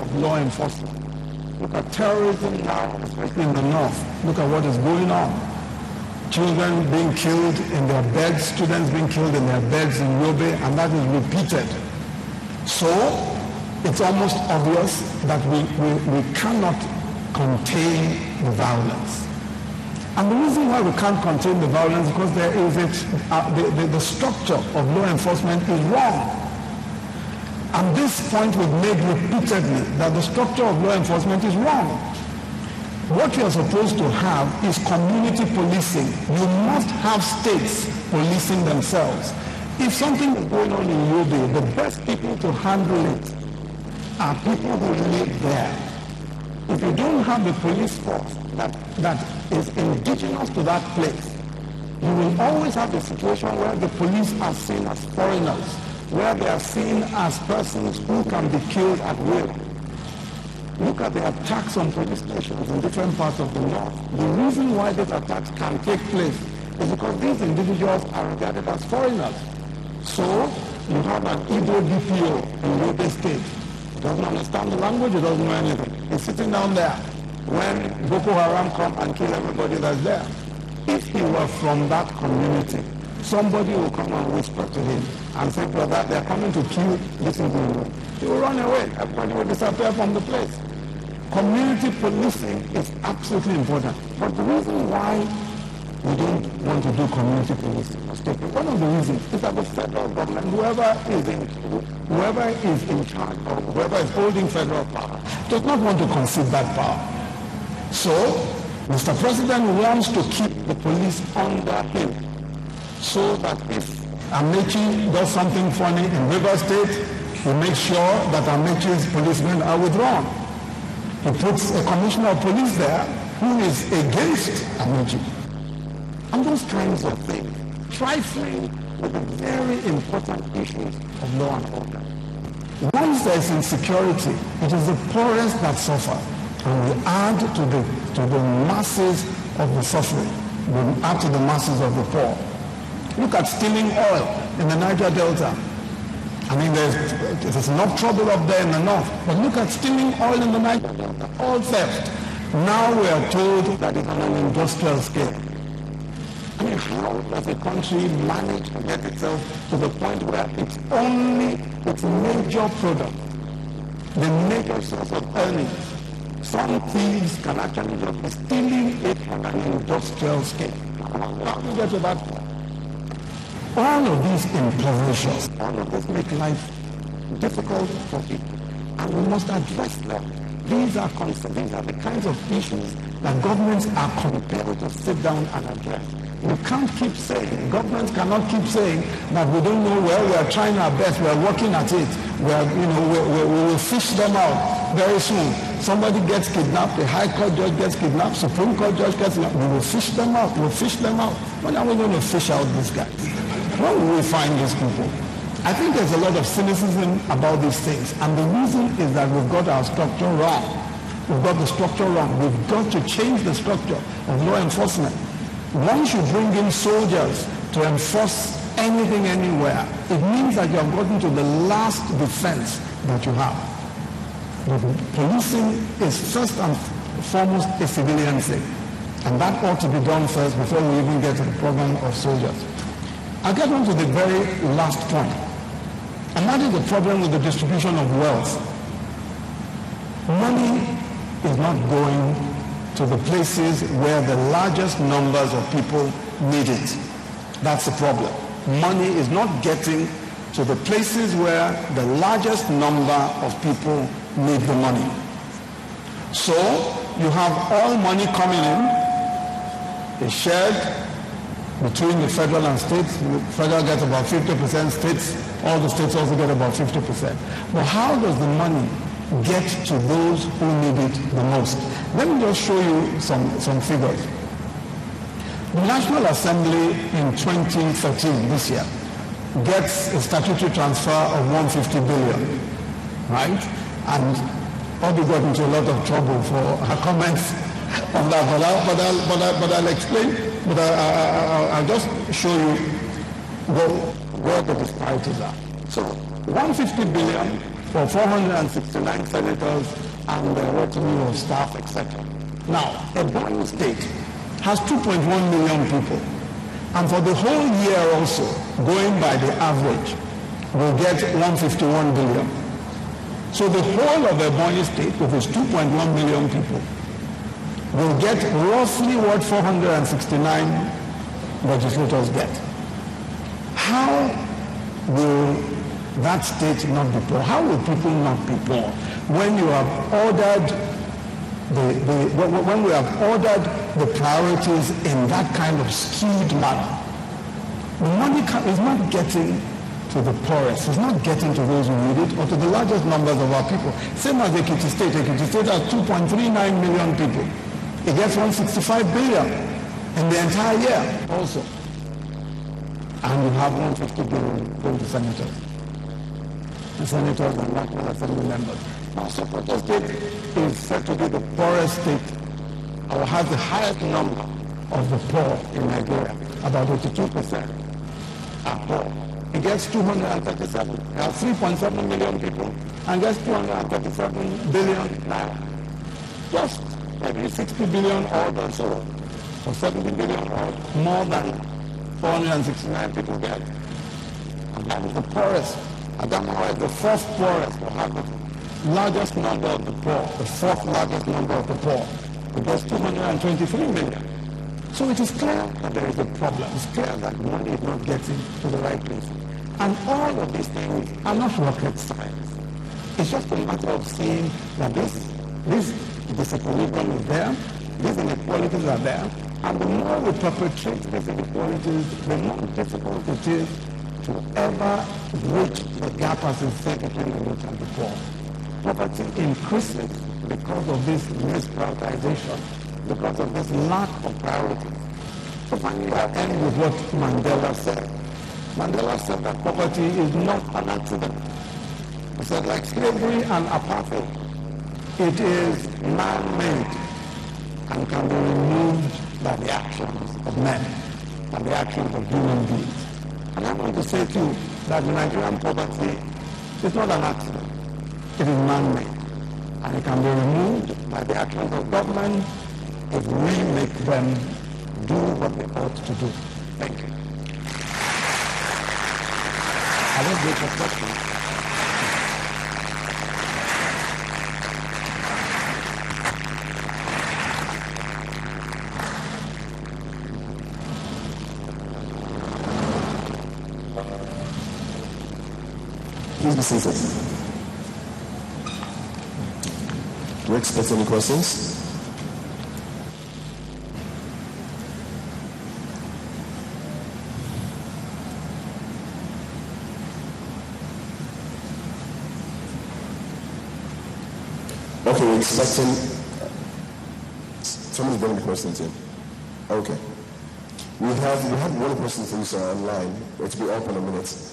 of law enforcement. Look at terrorism now, especially in the north. Look at what is going on. Children being killed in their beds, students being killed in their beds in Yobe, and that is repeated. So it's almost obvious that we cannot contain the violence. And the reason why we can't contain the violence is because there is the structure of law enforcement is wrong. And this point we've made repeatedly, that the structure of law enforcement is wrong. What you are supposed to have is community policing. You must have states policing themselves. If something is going on in Yobe, the best people to handle it are people who live there. If you don't have the police force that is indigenous to that place, you will always have a situation where the police are seen as foreigners, where they are seen as persons who can be killed at will. Look at the attacks on police stations in different parts of the north. The reason why these attacks can take place is because these individuals are regarded as foreigners. So you have an Igbo DPO in Yobe State. He doesn't understand the language, he doesn't know anything. He's sitting down there when Boko Haram come and kill everybody that's there. If he were from that community, somebody will come and whisper to him and say, brother, they're coming to kill this individual. He will run away. Everybody will disappear from the place. Community policing is absolutely important. But the reason why we don't want to do community policing, one of the reasons is that the federal government, whoever is in charge or whoever is holding federal power, does not want to concede that power. So, Mr. President wants to keep the police under him, so that if Amechi does something funny in River State, he makes sure that Amechi's policemen are withdrawn. He puts a commissioner of police there who is against Amechi. And those kinds of things, trifling with the very important issues of law and order. Once there is insecurity, it is the poorest that suffer. And we add to the masses of the suffering. We add to the masses of the poor. Look at stealing oil in the Niger Delta. I mean, there's enough trouble up there in the north. But look at stealing oil in the Niger Delta. Oil theft. Now we are told that it's on an industrial scale. I mean, how does a country manage to get itself to the point where it's only its major product, the major source of earnings? Some thieves can actually just be stealing it on an industrial scale. How do you get to that point? All of these impoverish us. All of this make life difficult for people. And we must address them. These are the kinds of issues that governments are compelled to sit down and address. We can't keep saying, governments cannot keep saying that we don't know where we are trying our best, we are working at it, we will fish them out very soon. Somebody gets kidnapped, the High Court judge gets kidnapped, Supreme Court judge gets kidnapped, we will fish them out, When are we going to fish out these guys? Where will we find these people? I think there's a lot of cynicism about these things, and the reason is that we've got our structure wrong. We've got the structure wrong. We've got to change the structure of law enforcement. Once you bring in soldiers to enforce anything anywhere, it means that you have gotten to the last defense that you have. Policing is first and foremost a civilian thing, and that ought to be done first before we even get to the problem of soldiers. I'll get on to the very last point, and that is the problem with the distribution of wealth. Money is not going to the places where the largest numbers of people need it. That's the problem. Money is not getting to the places where the largest number of people need the money. So you have all money coming in, is shared between the federal and states. The federal gets about 50%, states, all the states also get about 50%. But how does the money get to those who need it the most? Let me just show you some figures. The National Assembly in 2013, this year, gets a statutory transfer of 150 billion, right? And Bobby got into a lot of trouble for her comments on that, but I'll explain. But I'll just show you where the disparities are. So 150 billion for 469 senators and the retinue of staff, etc. Now, Ebonyi State has 2.1 million people, and for the whole year also, going by the average, will get 151 billion. So the whole of Ebonyi State, with its 2.1 million people, will get roughly what 469 legislators get. How will that state not be poor? How will people not be poor when you have ordered when we have ordered the priorities in that kind of skewed manner? The money is not getting to the poorest. It's not getting to those who need it or to the largest numbers of our people. Same as Ekiti State. Ekiti State has 2.39 million people. It gets 165 billion in the entire year also. And you have 150 billion going to senators. The senators and National Assembly members. Now, Sokoto State is said to be the poorest state, or has the highest number of the poor in Nigeria. About 82% are poor. It gets 237. It has 3.7 million people and gets 237 billion naira. Just maybe 60 billion odd or so, or 70 billion odd, more than 469 people get. And that is the poorest. Adamawa is the fourth poorest, or have the largest number of the poor, the fourth largest number of the poor. It gets 223 million. So it is clear that there is a problem. It's clear that money is not getting to the right place. And all of these things are not rocket science. It's just a matter of seeing that this disequilibrium is there, these inequalities are there, and the more we perpetrate these inequalities, the more difficult it is to ever bridge the gap, as is said, between the rich and the poor. Poverty increases because of this misprioritization, because of this lack of priorities. So finally, I end with what Mandela said. Mandela said that poverty is not an accident. He said, like slavery and apartheid, it is man-made and can be removed by the actions of men and the actions of human beings. And I want to say to you that Nigerian poverty is not an accident. It is man-made. And it can be removed by the actions of government if we make them do what they ought to do. Thank you. I will wait for questions. Please be seated. Do you expect any questions? Okay, we're expecting. Somebody's bringing the questions in. Okay. We have one question for you, online. It will be up in a minute.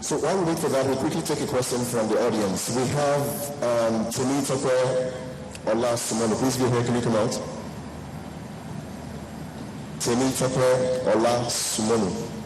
So while we wait for that, we'll quickly take a question from the audience. We have Temi Tope Ola Sumonu. Please be here. Can you come out? Temi Tope Ola Sumonu.